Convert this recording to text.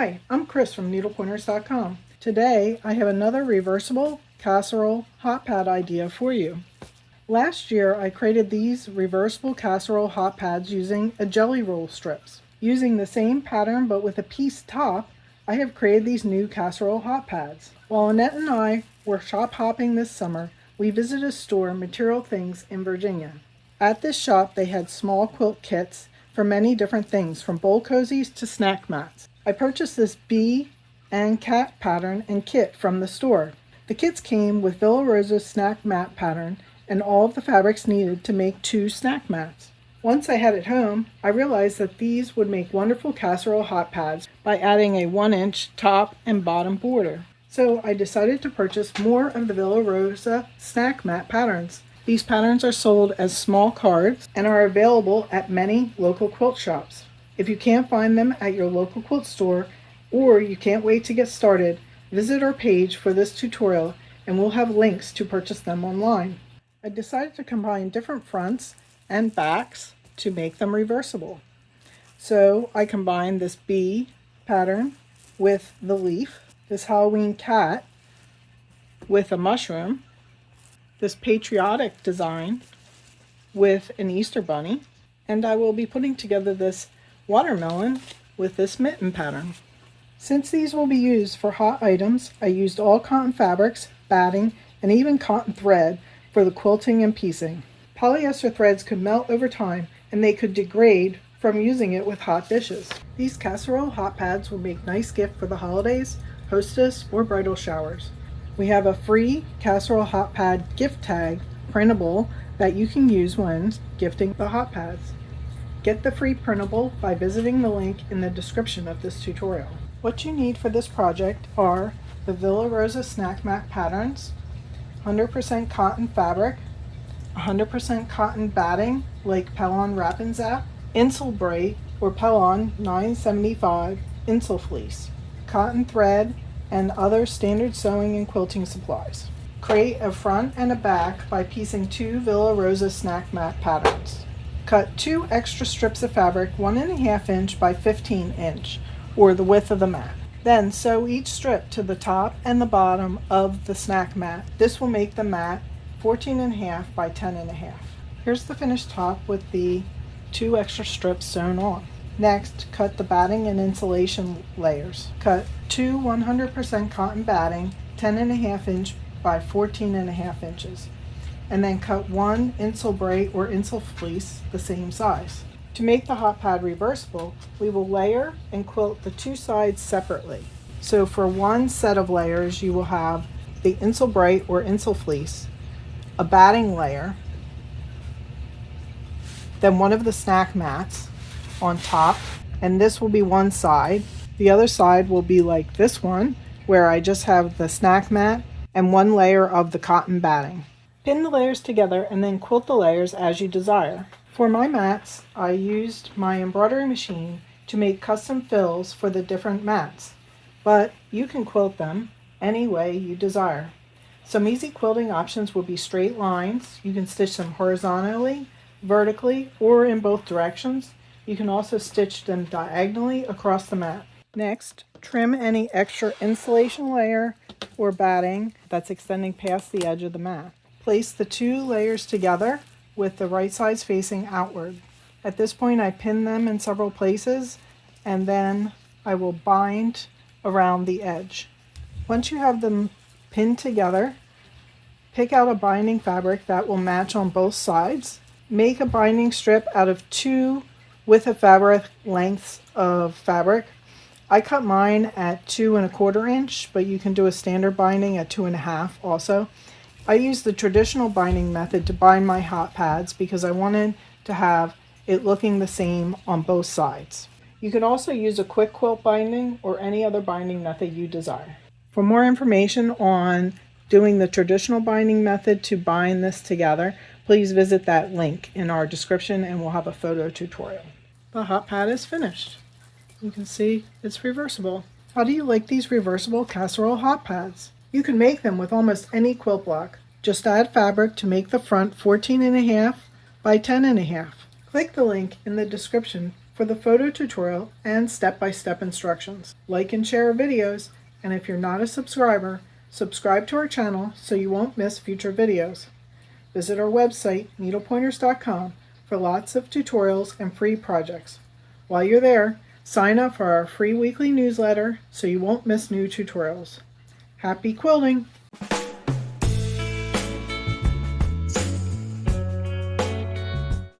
Hi, I'm Chris from needlepointers.com. Today I have another reversible casserole hot pad idea for you. Last year I created these reversible casserole hot pads using a jelly roll strips. Using the same pattern but with a piece top, I have created these new casserole hot pads. While Annette and I were shop hopping this summer, we visited a store, Material Things, in Virginia. At this shop they had small quilt kits for many different things, from bowl cozies to snack mats. I purchased this bee and cat pattern and kit from the store. The kits came with Villa Rosa Snack Mat pattern and all of the fabrics needed to make 2 snack mats. Once I had it home, I realized that these would make wonderful casserole hot pads by adding a 1-inch top and bottom border. So I decided to purchase more of the Villa Rosa Snack Mat patterns. These patterns are sold as small cards and are available at many local quilt shops. If you can't find them at your local quilt store, or you can't wait to get started, visit our page for this tutorial and we'll have links to purchase them online. I decided to combine different fronts and backs to make them reversible. So I combined this bee pattern with the leaf, this Halloween cat with a mushroom, this patriotic design with an Easter bunny, and I will be putting together this watermelon with this mitten pattern. Since these will be used for hot items, I used all cotton fabrics, batting, and even cotton thread for the quilting and piecing. Polyester threads could melt over time and they could degrade from using it with hot dishes. These casserole hot pads will make nice gift for the holidays, hostess, or bridal showers. We have a free casserole hot pad gift tag printable that you can use when gifting the hot pads. Get the free printable by visiting the link in the description of this tutorial. What you need for this project are the Villa Rosa Snack Mat patterns, 100% cotton fabric, 100% cotton batting like Pellon Wrap and Zap, Insul Braid or Pellon 975 Insul Fleece, cotton thread, and other standard sewing and quilting supplies. Create a front and a back by piecing 2 Villa Rosa Snack Mat patterns. Cut 2 extra strips of fabric 1.5 inch by 15 inch, or the width of the mat. Then sew each strip to the top and the bottom of the snack mat. This will make the mat 14.5 by 10.5. Here's the finished top with the 2 extra strips sewn on. Next, cut the batting and insulation layers. Cut 2 100% cotton batting 10.5 inch by 14.5 inches. And then cut 1 Insul Braid or Insul Fleece the same size. To make the hot pad reversible, we will layer and quilt the 2 sides separately. So for one set of layers, you will have the Insul Braid or Insul Fleece, a batting layer, then one of the snack mats on top, and this will be one side. The other side will be like this one, where I just have the snack mat and 1 layer of the cotton batting. Pin the layers together and then quilt the layers as you desire. For my mats, I used my embroidery machine to make custom fills for the different mats, but you can quilt them any way you desire. Some easy quilting options will be straight lines. You can stitch them horizontally, vertically, or in both directions. You can also stitch them diagonally across the mat. Next, trim any extra insulation layer or batting that's extending past the edge of the mat. Place the 2 layers together with the right sides facing outward. At this point I pin them in several places and then I will bind around the edge. Once you have them pinned together, pick out a binding fabric that will match on both sides. Make a binding strip out of 2 width of fabric lengths of fabric. I cut mine at 2.25 inch, but you can do a standard binding at 2.5 also. I use the traditional binding method to bind my hot pads because I wanted to have it looking the same on both sides. You can also use a quick quilt binding or any other binding method you desire. For more information on doing the traditional binding method to bind this together, please visit that link in our description and we'll have a photo tutorial. The hot pad is finished. You can see it's reversible. How do you like these reversible casserole hot pads? You can make them with almost any quilt block. Just add fabric to make the front 14.5 by 10.5. Click the link in the description for the photo tutorial and step-by-step instructions. Like and share our videos, and if you're not a subscriber, subscribe to our channel so you won't miss future videos. Visit our website, needlepointers.com, for lots of tutorials and free projects. While you're there, sign up for our free weekly newsletter so you won't miss new tutorials. Happy quilting!